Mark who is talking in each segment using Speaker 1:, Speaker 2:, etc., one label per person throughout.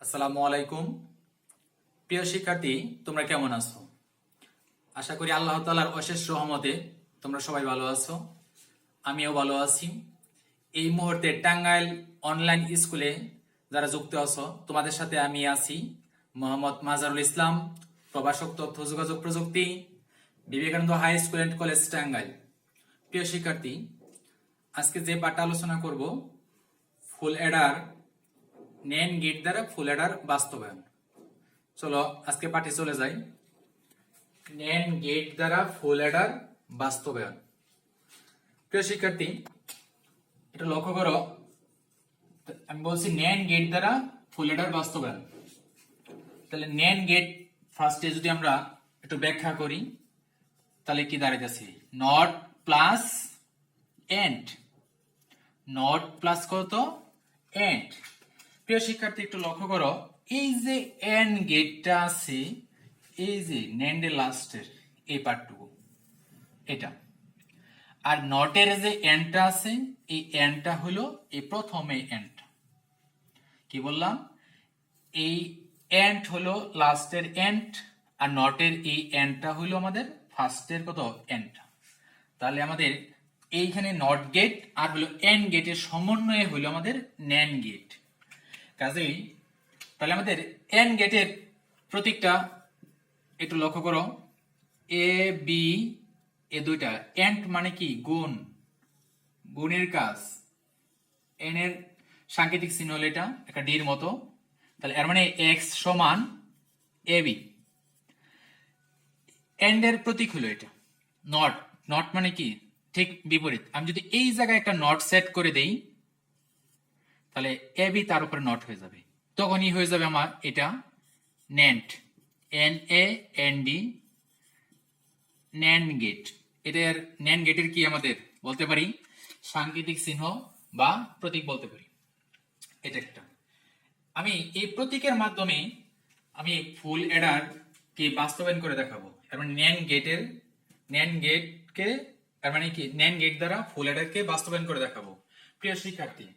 Speaker 1: আসসালামু আলাইকুম। প্রিয় শিক্ষার্থী, তোমরা কেমন আছো? আশা করি আল্লাহ তাআলার অশেষ রহমতে তোমরা সবাই ভালো আছো। আমিও ভালো আছি। এই মুহূর্তে টাঙ্গাইল অনলাইন স্কুলে যারা যুক্ত আছো, তোমাদের সাথে আমি আছি মোহাম্মদ মাজারুল ইসলাম, প্রভাষক তথ্য যোগাযোগ প্রযুক্তি, Vivekananda high school and college Tangail. প্রিয় শিক্ষার্থী, আজকে যে পাঠটা আলোচনা করব, ফুল অ্যাডার নেন গেট দ্বারা ফুল অ্যাডার বাস্তবায়ন। চলো আজকে পাঠে চলে যাই। নেন গেট দ্বারা ফুল অ্যাডার বাস্তবায়ন। প্রিয় শিক্ষার্থী, এটা লক্ষ্য করো, আমি বলছি নেন গেট দ্বারা ফুল অ্যাডার বাস্তবায়ন। তাহলে নেন গেট ফার্স্টে যদি আমরা একটু ব্যাখ্যা করি, তাহলে কি দাঁড়াইতেছে? Not plus and. Not plus কত? এন্ড। প্রিয় শিক্ষার্থী, একটু লক্ষ্য করো, এই যে এন্ড গেটটা আছে, এই যে নেন্ডের লাস্টের এই পার্টটুকু, এটা, আর নটের যে এন্ডটা আছে, এই এন্ডটা হলো এই প্রথমে এন্ড। কি বললাম? এই এন্ড হলো লাস্টের এন্ড, আর নটের এই এন্ডটা হলো আমাদের ফার্স্টের কত? এন্ড। তাহলে আমাদের এইখানে নট গেট আর হলো এন্ড গেটের সমন্বয়ে হলো আমাদের ন্যান গেট। কাজেই তাহলে আমাদের এন্ড গেটের প্রতীকটা একটু লক্ষ্য করো, এ বি, এ দুইটা এন্ড মানে কি? গুণ, গুণের কাজ। এন এর সাংকেতিক চিহ্ন হলো এটা একটা ডির মতো। তাহলে এর মানে এক্স সমান এ বি। এন্ড এর প্রতীক হলো এটা নট। নট মানে কি? ঠিক বিপরীত। আমি যদি এই জায়গায় একটা নট সেট করে দেই, তাহলে এ বি তার উপরে নট হয়ে যাবে, তখনই হয়ে যাবে আমার এটা NAND, N A N D, NAND gate. এটার ন্যান্ড গেটের কি আমাদের বলতে পারি? সাংকেতিক চিহ্ন বা প্রতীক বলতে পারি। এটা একটা। আমি এই প্রতীকের মাধ্যমে আমি ফুল অ্যাডার কে বাস্তবায়ন করে দেখাবো। এর মানে ন্যান্ড গেটের, ন্যান্ড গেটকে, এর মানে কি? ন্যান্ড গেট দ্বারা ফুল অ্যাডার কে বাস্তবায়ন করে দেখাবো। প্রিয় শিক্ষার্থী,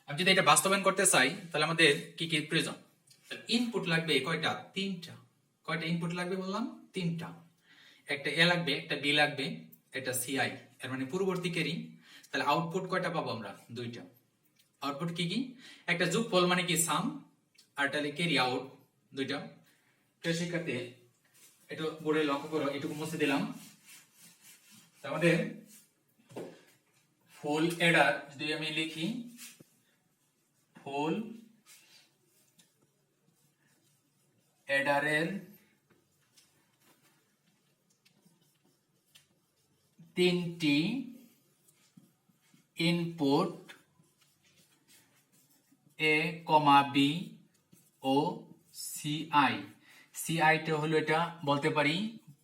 Speaker 1: আমি যদি এটা বাস্তবায়ন করতে চাই, তাহলে আমাদের কি কি প্রয়োজন? ইনপুট লাগবে কয়টা? তিনটা। কয়টা ইনপুট লাগবে বললাম? তিনটা। একটা এ লাগবে, একটা বি লাগবে, একটা সিআই, এর মানে পূর্ববর্তী ক্যারি। তাহলে আউটপুট কয়টা পাবো আমরা? দুইটা। আউটপুট কি কি? একটা যোগফল মানে কি? সাম, আর তাহলে ক্যারি আউট, দুইটা। তো শিক্ষার্থী, একটু বোর্ডে লক্ষ্য করো, এটুকু মুছে দিলাম। আমাদের ফুল অ্যাডার যদি আমি লিখি, ফুল অ্যাডারের তিনটি ইনপুট এ কমা বি ও সিআই। সিআইটা হলো এটা বলতে পারি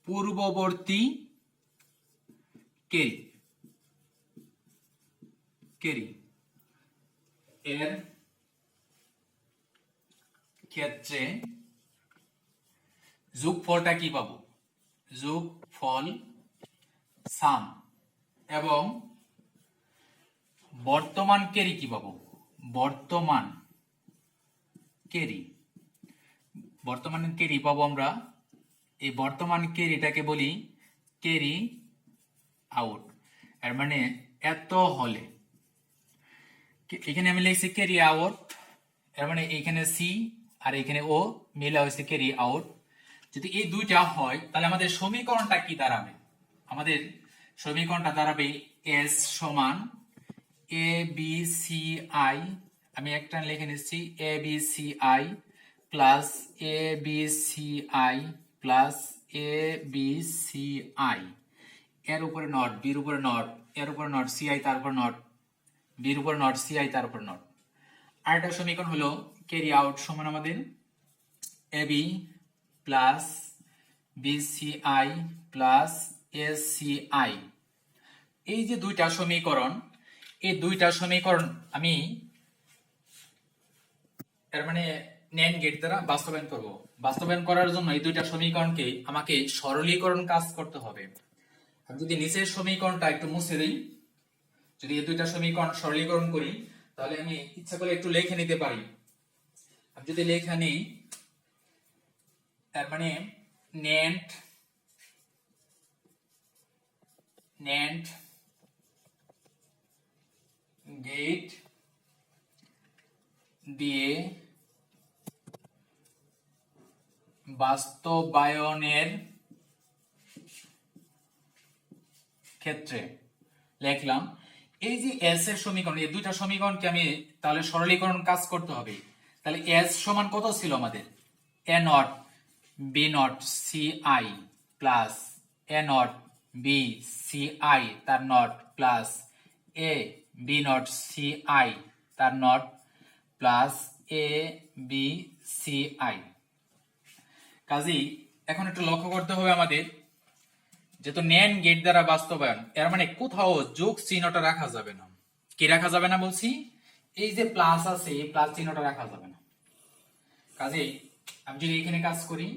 Speaker 1: পূর্ববর্তী ক্যারি, ক্যারি। এর ক্ষেত্রে যোগফলটা কি পাবো? যোগফল সাম। এবং বর্তমান ক্যারি কি পাবো? বর্তমান ক্যারি। বর্তমান ক্যারি পাবো আমরা, এই বর্তমান ক্যারিটাকে বলি ক্যারি আউট। এর মানে এত হলে, এখানে আমি লিখছি ক্যারি আউট, এর মানে এখানে সি আর এখানে ও মিলা হয়েছে ক্যারি আউট। যদি এই দুইটা হয়, তাহলে আমাদের সমীকরণটা কি দাঁড়াবে? আমাদের সমীকরণটা দাঁড়াবে এস সমান এ বি সি আই। আমি একটা লিখে নিচ্ছি, A B C I plus A B C I plus A B C I, এর উপরে নট, বির উপরে নট, এর উপরে নট, সি আই তার উপর নট, বির উপর নট, সি আই তার উপর নট। আর একটা সমীকরণ হলো ক্যারি আউট সমান আমাদের A B plus B C I plus S C I. এই যে দুইটা সমীকরণ, এই দুইটা সমীকরণ আমি এর মানে ন্যান্ড গেট দ্বারা বাস্তবায়ন করব। বাস্তবায়ন করার জন্য এই দুইটা সমীকরণকে আমাকে সরলীকরণ কাজ করতে হবে। আমি যদি নিচের সমীকরণটা একটু মুছে দিই, যদি এই দুইটা সমীকরণ সরলীকরণ করি, তাহলে আমি ইচ্ছা করলে একটু লিখে নিতে পারি আমি যদি লেখা নেই, তার মানে NAND গেট দিয়ে বাস্তবায়নের ক্ষেত্রে লিখলাম এই যে এস এর সমীকরণ, এই দুইটা সমীকরণকে আমি তাহলে সরলীকরণ কাজ করতে হবে। তাহলে এস সমান কত ছিল আমাদের? A not B not C I plus A not B C I তার not plus A B not C I তার not plus A B C I. কাজেই এখন একটু লক্ষ্য করতে হবে আমাদের, যেহেতু NAND গেট দ্বারা বাস্তবায়ন, এর মানে কোথাও যোগ চিহ্নটা রাখা যাবে না। কি রাখা যাবে না বলছি? এই যে প্লাস আছে, এই প্লাস চিহ্নটা রাখা যাবে না। কাজেই আমি যদি এখানে কাজ করি,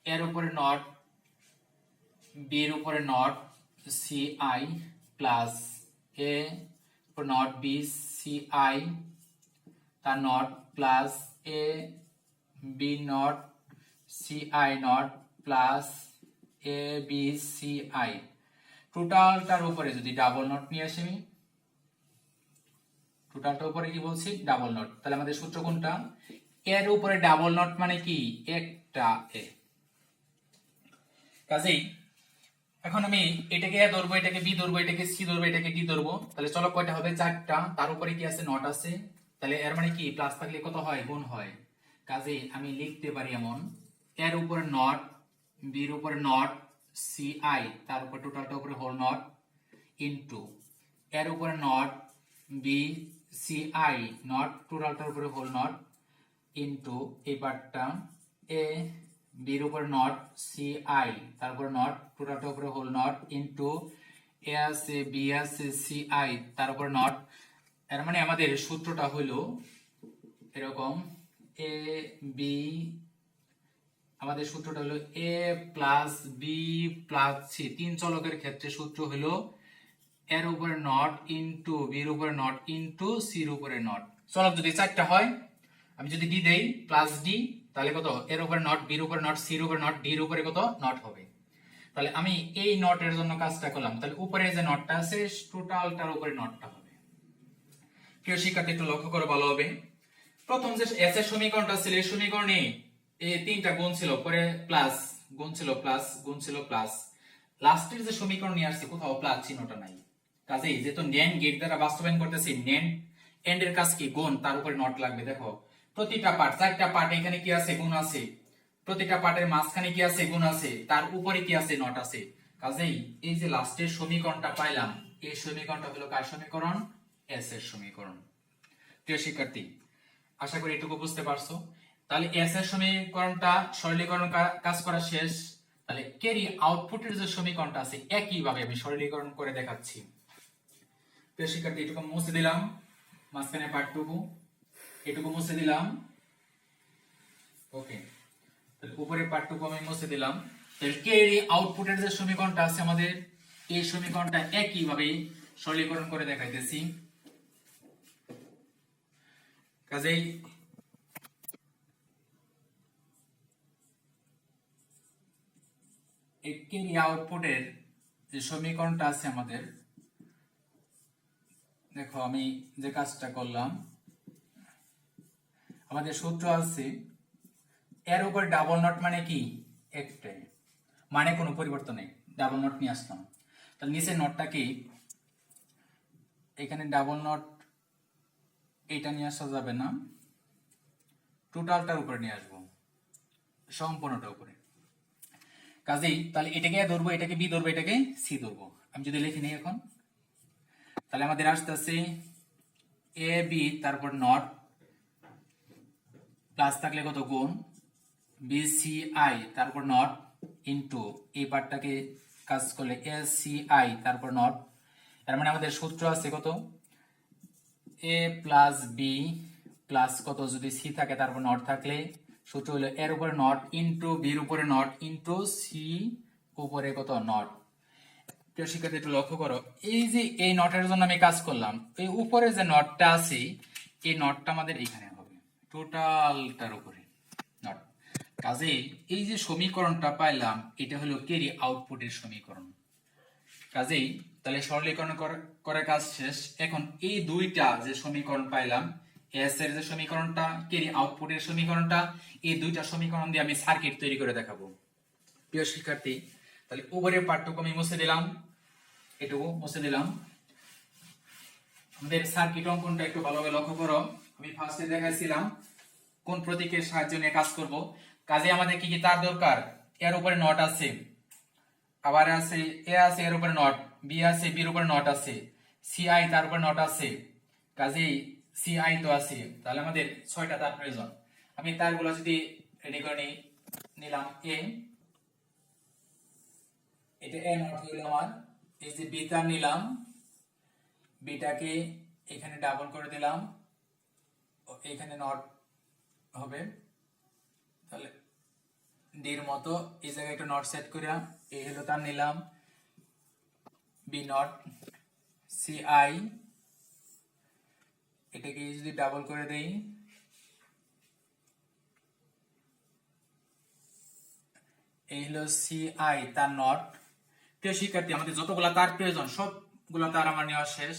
Speaker 1: এর উপরে নট, বি এর উপরে not C I plus A উপর নট বি সি আই তার not plus A B not C I not plus A B C I, টোটালটার উপরে যদি ডাবল নট নিয়ে আসি, আমি টোটালটার উপরে কি বলছি? Double not. তাহলে আমাদের সূত্র কোনটা? এর উপরে ডাবল নট মানে কি? একটা এ। কাজেই এখন আমি এটাকে এ ধরবো, এটাকে বি ধরবো, এটাকে সি ধরবো, এটাকে ডি ধরবো। তাহলে চলো কয়টা হবে? চারটা। তার উপরে কি আছে? নট আছে। তাহলে এর মানে কি? প্লাস থাকলে কত হয়? গুণ হয়। কাজেই আমি লিখতে পারি এমন, এর উপরে নট, বির উপরে নট সি আই তার উপর টোটালটা উপরে হোল নট ইনটু এর উপরে not B C I not টোটালটার উপরে হোল নট ইনটু এই পার্টটা এ বির উপরে নট সি আই তারপরে নট টোটালটার উপরে হোল নট ইনটু এ আছে বি আছে সি আই তার উপরে নট। এর মানে আমাদের সূত্রটা হলো এরকম, এ বি, আমাদের সূত্রটা হলো এ প্লাস বি প্লাস সি, তিন চলকের ক্ষেত্রে সূত্র হলো এর উপরে নট ইনটু বির উপরে নট ইনটু সির উপরে নট। চলক যদি চারটা হয়, আমি যদি ডি দেই প্লাস ডি, তাহলে কত? এর উপরে নট, বির উপরে নট, সির উপরে নট, ডির উপরে কত? নট হবে। তাহলে আমি এই নটের জন্য কাজটা করলাম। তাহলে উপরে যে নটটা আছে টোটালটার উপরে নটটা হবে। প্রিয় শিক্ষার্থী একটু লক্ষ্য করে ভালো হবে, প্রথম যে এস এর সমীকরণটা ছিল, এই সমীকরণে এই তিনটা গুণ ছিল, পরে প্লাস, গুণ ছিল প্লাস, গুণ ছিল প্লাস, লাস্টের যে সমীকরণ নিয়ে আসছে কোথাও প্লাস চিহ্নটা নাই। কাজেই যেহেতু NAND গেট দ্বারা বাস্তবায়ন করতেছি, NAND এন্ড এর কাজ কি? গুণ, তার উপরে নট লাগবে। দেখো প্রতিটা পার্ট, চারটা পার্ট, এখানে কি আছে? গুণ আছে। প্রতিটা পার্টের মাঝখানে কি আছে? গুণ আছে। তার উপরে কি আছে? নট আছে। কাজেই এই যে লাস্টের সমীকরণটা পাইলাম, এই সমীকরণটা হলো কার সমীকরণ? এস এর সমীকরণ। প্রিয় শিক্ষার্থী, আশা করি এটুকু বুঝতে পারছো। তাহলে এস এর সমীকরণটা সরলীকরণ কাজ করা শেষ। তাহলে ক্যারি আউটপুটের যে সমীকরণটা আছে একই ভাবে আমি সরলীকরণ করে দেখাচ্ছি। প্রিয় শিক্ষার্থী, এটুকু মুছে দিলাম, মাঝখানে পার্টটুকু এটুকু মুছে দিলাম। ওকে, তাহলে উপরের পার্টটুকু আমি মুছে দিলাম। তাহলে ক্যারি আউটপুটের যে সমীকরণটা আছে আমাদের, এই সমীকরণটা একই ভাবে সরলীকরণ করে দেখাইতেছি। কাজেই ক্যারি আউটপুটের যে সমীকরণটা আছে আমাদের, দেখো আমি যে কাজটা করলাম, আমাদের সূত্র আছে এর উপর ডাবল নট মানে কি? একটাই, মানে কোনো পরিবর্তন নেই, ডাবল নট নিয়ে আসলাম। তাহলে নিচের নটটা কি? এখানে ডাবল নট এটা নিয়ে আসা যাবে না, টোটালটার উপরে নিয়ে আসবো, সম্পূর্ণটা উপরে। কাজেই তাহলে এটাকে ধরবো, এটাকে বি ধরবো, এটাকে সি ধরবো। আমি যদি লিখে নিই এখন, তাহলে আমাদের আসতেছে এ বি তারপর নট প্লাস থাকলে কত? গুণ, বি সি আই তারপর নট ইনটু এই পার্টটাকে কাজ করলে এস সি আই তারপর নট। এর মানে আমাদের সূত্র আছে কত? এ প্লাস বি প্লাস কত? যদি সি থাকে তারপর নট থাকলে সূত্র হলো এর উপরে নট ইনটু বির উপরে নট ইনটু সি উপরে কত? নট। প্রিয় শিক্ষার্থী একটু লক্ষ্য করো, এই যে এই নটের জন্য আমি কাজ করলাম, এই উপরে যে নটটা আছে এই নটটা আমাদের এখানে হবে। টোটালটার উপরে নট। কাজেই এই যে সমীকরণটা পাইলাম এটা হলো ক্যারি আউটপুটের সমীকরণ। কাজেই তাহলে সরলীকরণ করার কাজ শেষ। এখন এই দুইটা যে সমীকরণ পাইলাম, এস এর যে সমীকরণটা, ক্যারি আউটপুটের সমীকরণটা, এই দুইটা সমীকরণ দিয়ে আমি সার্কিট তৈরি করে দেখাবো। প্রিয় শিক্ষার্থী, তাহলে উপরের পাঠটুকু আমি মুছে দিলাম, এটুকু মুছে দিলাম। আমাদের সার্কিট অঙ্কনটা একটু ভালোভাবে লক্ষ্য করো। আমি ফার্স্টে দেখাইছিলাম কোন প্রতীকের সাহায্য নিয়ে কাজ করব। কাজে আমাদের কি কি তার দরকার? এর উপরে নট আছে, আবার আছে এ আছে, এর উপরে নট, বি আছে, বির উপরে নট আছে, সি আই তার উপরে নট আছে। কাজেই সি আই তো আছে, তাহলে আমাদের 6টা তার প্রয়োজন। আমি তারগুলো যদি রেডি করে নিলাম, এটা এ নট হইল আমার। এই যে বি তার নিলাম, বিটাকে এখানে ডাবল করে দিলাম, এখানে নট হবে, তাহলে ডির মতো এই জায়গায় একটা নট সেট করে এই হলো তার নিলাম, বি নট, সি আই, এটাকে যদি ডাবল করে দেই, এই হলো সি আই তার নট। প্রিয় শিক্ষার্থী, আমাদের যতগুলা তার প্রয়োজন সবগুলা তার আমার নেওয়া শেষ।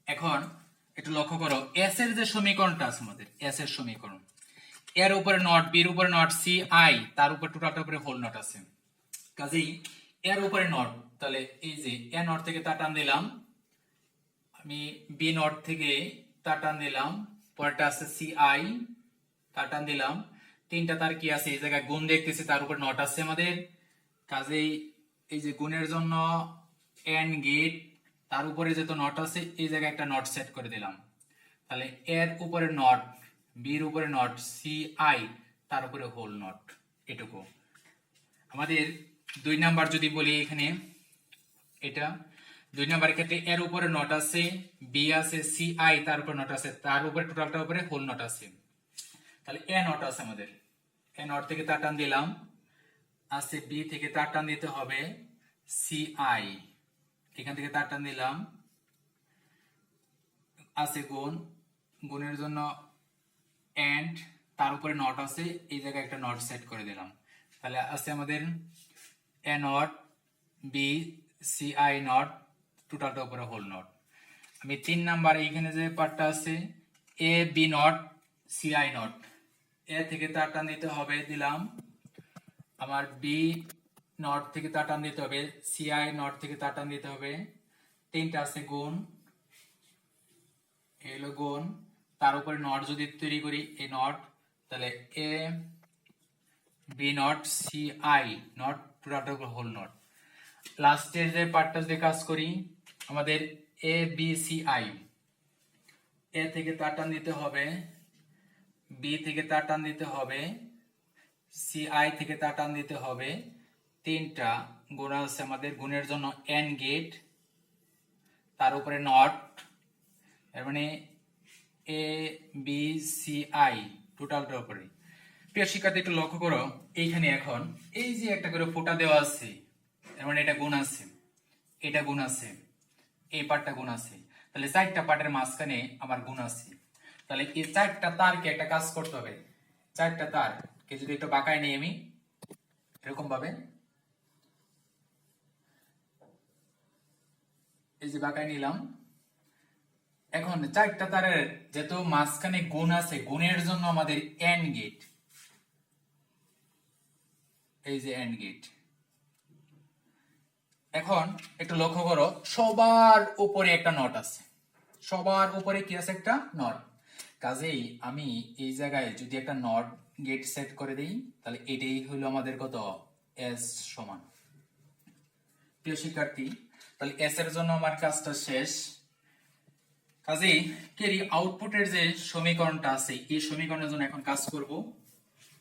Speaker 1: এখন একটু লক্ষ্য করো, এস এর যে সমীকরণটা আছে আমাদের, এস এর সমীকরণ, এর উপরে নট, বির উপরে নট, সি আই তার উপরে টোটালটার উপরে হোল নট আছে। কাজেই এর উপরে নট, তাহলে এই যে এ নট থেকে তার টান দিলাম, আমি বি নট থেকে তার টান দিলাম, পরেরটা আছে সি আই তার টান দিলাম, তিনটা তার কি আছে এই জায়গায় গুণ দেখতেছি, তার উপর নট আছে আমাদের। কাজেই এই যে গুণের জন্য এন্ড গেট, তার উপরে যেহেতু নট আছে এই জায়গায় একটা নট সেট করে দিলাম। তাহলে এর উপরে নট, বির উপরে নট, সি আই তার উপরে হোল নট, এটুকু। আমাদের 2 নাম্বার যদি বলি, এখানে এটা 2 নাম্বারের ক্ষেত্রে এর উপরে নট আছে, বি আছে, সি আই তার উপরে নট আছে, তার উপরে টোটালটার উপরে হোল নট আছে। তাহলে এ নট আছে আমাদের, এ নট থেকে তার টান দিলাম, আছে বি থেকে তার টান দিতে হবে সি আই, এখান থেকে তার টান দিলাম, আছে গুণ, গুণের জন্য এন্ড, তার উপরে নট আছে, এই জায়গায় একটা নট সেট করে দিলাম। তাহলে আছে আমাদের A not, B, C I not, টোটালটার উপরে হোল নট। আমি 3 নাম্বার এইখানে যে পার্টটা আছে, A B not, C I not, A থেকে তার টান দিতে হবে, দিলাম। আমার বি নট থেকে তার টান দিতে হবে, সি আই নট থেকে তার টান দিতে হবে, তিনটা আছে গুণ, এলো গুণ, তার উপরে নট যদি তৈরি করি এ নট, তাহলে A B not, C I not, টোটালটার উপর হোল নট। লাস্টের যে পার্টটা যদি কাজ করি, আমাদের এ বি সি আই, এ থেকে তার টান দিতে হবে, বি থেকে তার টান দিতে হবে, সি আই থেকে তার টান দিতে হবে, তিনটা গুণ আছে আমাদের, গুণের জন্য এন গেট, তার উপরে নট, এর মানে এ বি সি আই টোটালটার উপরে। প্রিয় শিক্ষার্থী, একটু লক্ষ্য করো, এইখানে এখন এই যে একটা করে ফোঁটা দেওয়া আছে, এর মানে এটা গুণ আছে, এটা গুণ আছে, এই পার্টটা গুণ আছে, তাহলে 4টা পার্টের মাঝখানে আমার গুণ আছে। তাহলে এই 4টা তারকে একটা কাজ করতে হবে, 4টা তারকে যদি একটু বাঁকায় নিই আমি এরকম ভাবে, এই যে বাঁকায় নিলাম। এখন 4টা তারের যেহেতু মাঝখানে গুণ আছে, গুণের জন্য আমাদের এন্ড গেট, এই যে এন্ড গেট। এখন একটু লক্ষ্য করো, সবার উপরে একটা নট আছে, সবার উপরে কি আছে? একটা নট। কাজেই আমি এই জায়গায় যদি একটা নট গেট সেট করে দিই, তাহলে এটাই হলো আমাদের কত? এস সমান। প্রিয় শিক্ষার্থী, তাহলে এস এর জন্য আমার কাজটা শেষ। কাজেই ক্যারি আউটপুটের যে সমীকরণটা আছে, এই সমীকরণের জন্য এখন কাজ করব।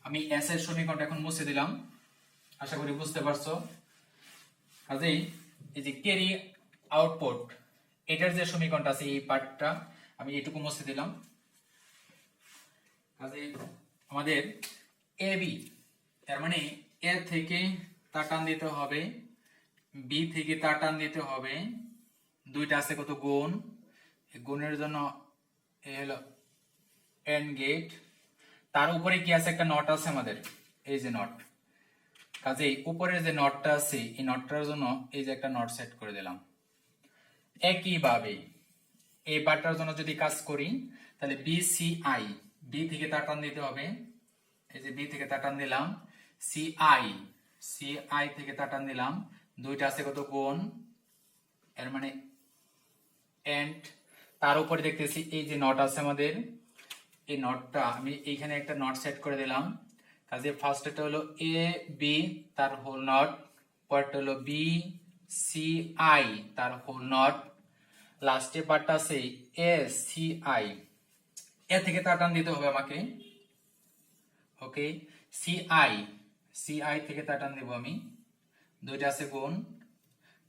Speaker 1: আমি এস এর সমীকরণটা এখন মুছে দিলাম, আশা করি বুঝতে পারছো। কাজেই এই যে ক্যারি আউটপুট, এটার যে সমীকরণটা আছে এই পার্টটা আমি এটুকু মুছে দিলাম। কাজেই আমাদের এ বি, তার মানে এ থেকে তার টান দিতে হবে, বি থেকে তার টান দিতে হবে, দুইটা আছে কত? গুণ, গুণের জন্য এ হলো এন্ড গেট, তার উপরে কি আছে, একটা নট আছে আমাদের, এই যে নট। কাজেই উপরের যে নটটা আছে এই নটটার জন্য এই যে একটা নট সেট করে দিলাম। একইভাবে এই বারটার জন্য যদি কাজ করি তাহলে বিসিআই, বি থেকে তার টান দিতে হবে, এই যে বি থেকে তার টান দিলাম, সিআই, সিআই থেকে তার টান দিলাম, দুইটা আছে কত কোণ, এর মানে এন্ড। তার উপরে দেখতেছি এই যে নট আছে আমাদের, এই নটটা আমি এইখানে একটা নট সেট করে দিলাম। কাজে ফার্স্ট এটা হলো এ বি তার হোল নট, পরেরটা হলো বি সি আই তার হোল নট, লাস্টে পার্টটা আছে এ সি আই, এ থেকে তার টান দিতে হবে আমাকে। ওকে, সি আই, সি আই থেকে তার টান দেব আমি, দুইটা আছে গুণ,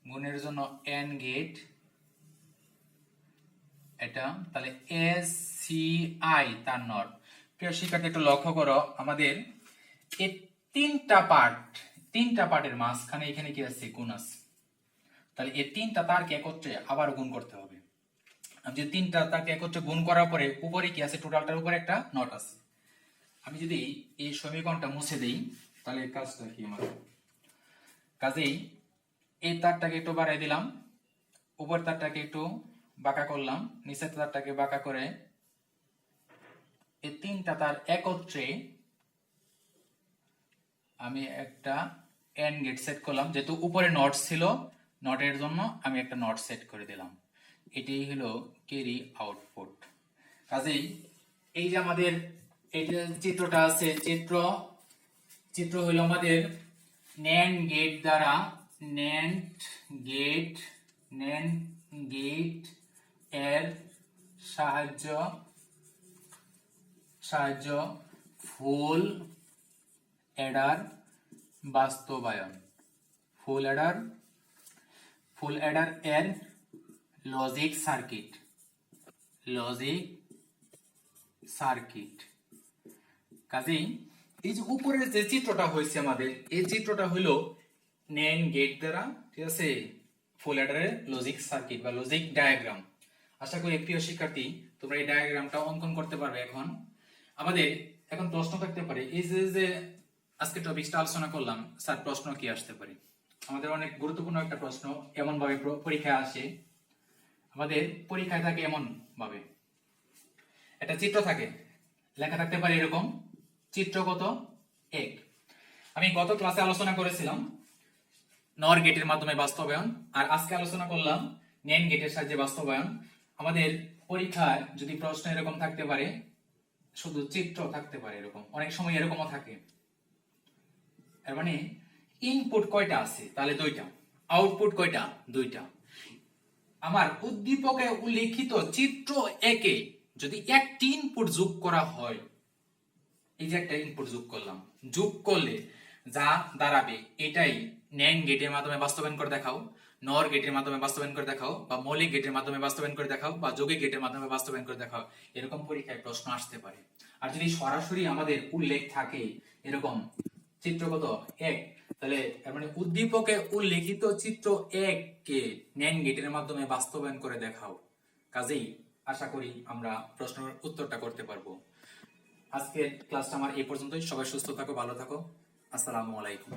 Speaker 1: গুণের জন্য এন গেট এটা, তাহলে এস সি আই তার নট। প্রিয় শিক্ষার্থী একটু লক্ষ্য করো, আমাদের এই তিনটা পার্টের মাঝখানে এখানে কি আছে, গুণ আছে। তাহলে এই তিনটা তারকে একত্রে আবার গুণ করতে হবে। আমি যদি তিনটা তারকে একত্রে গুণ করার পরে উপরে কি আছে, টোটালটার উপরে একটা নট আছে। আমি যদি এই সমীকরণটা মুছে দেই তাহলে এই কাজটা কি আমার, কাজেই এই তারটাকে একটু বাড়াই দিলাম, উপর তারটাকে একটু বাঁকা করলাম, নিচের তারটাকে বাঁকা করে এই তিনটা তার একত্রে আমি একটা এন্ড গেট সেট করলাম। যেহেতু উপরে নট ছিল, নটের জন্য আমি একটা নট সেট করে দিলাম। এটাই হলো ক্যারি আউটপুট। কাজেই এই যে আমাদের এই যে চিত্রটা আছে, চিত্র হলো আমাদের ন্যান্ড গেট দ্বারা, ন্যান্ড গেট এর সাহায্য ফুল অ্যাডার বাস্তবায়ন, ফুল অ্যাডার এর লজিক সার্কিট। কাজেই এই যে উপরের যে চিত্রটা হয়েছে আমাদের, এই চিত্রটা হলো NAND গেট দ্বারা, ঠিক আছে, ফুল অ্যাডারের লজিক সার্কিট বা লজিক ডায়াগ্রাম। আশা করি প্রিয় শিক্ষার্থী তোমরা এই ডায়াগ্রামটা অঙ্কন করতে পারবে। আমাদের এখন প্রশ্ন থাকতে পারে, এই যে আজকে টপিকটা আলোচনা করলাম, স্যার প্রশ্ন কি আসতে পারে। আমাদের অনেক গুরুত্বপূর্ণ একটা প্রশ্ন, এমন ভাবে পরীক্ষায় আসে, আমাদের পরীক্ষায় থাকে এমন ভাবে, একটা চিত্র থাকে, লেখা থাকতে পারে এরকম, চিত্র কত 1। আমি গত ক্লাসে আলোচনা করেছিলাম নর গেটের মাধ্যমে বাস্তবায়ন, আর আজকে আলোচনা করলাম NAND গেটের সাহায্যে বাস্তবায়ন। আমাদের পরীক্ষায় যদি প্রশ্ন এরকম থাকতে পারে, শুধু চিত্র থাকতে পারে, এরকম অনেক সময় এরকমও থাকে। এর মানে ইনপুট কয়টা আছে, তাহলে 2টা, আউটপুট কয়টা, 2টা। আমার উদ্দীপকে উল্লেখিত চিত্র 1-এ যদি একটি ইনপুট যোগ করা হয়, এই যে একটা ইনপুট যোগ করলাম, যোগ করলে যা দাঁড়াবে এটাই NAND গেটের মাধ্যমে বাস্তবায়ন করে দেখাও, নর গেটের মাধ্যমে বাস্তবায়ন করে দেখাও, বা মৌলিক গেটের মাধ্যমে বাস্তবায়ন করে দেখাও, বা যৌগিক গেটের মাধ্যমে বাস্তবায়ন করে দেখাও, এরকম পরীক্ষায় প্রশ্ন আসতে পারে। আর যদি সরাসরি আমাদের উল্লেখ থাকে এরকম চিত্রগত 1, তাহলে মানে উদ্দীপকে উল্লেখিত চিত্র 1 কে NAND গেটের মাধ্যমে বাস্তবায়ন করে দেখাও। কাজেই আশা করি আমরা প্রশ্নের উত্তরটা করতে পারবো। আজকের ক্লাসটা আমার এই পর্যন্তই। সবাই সুস্থ থাকো, ভালো থাকো, আসসালামু আলাইকুম।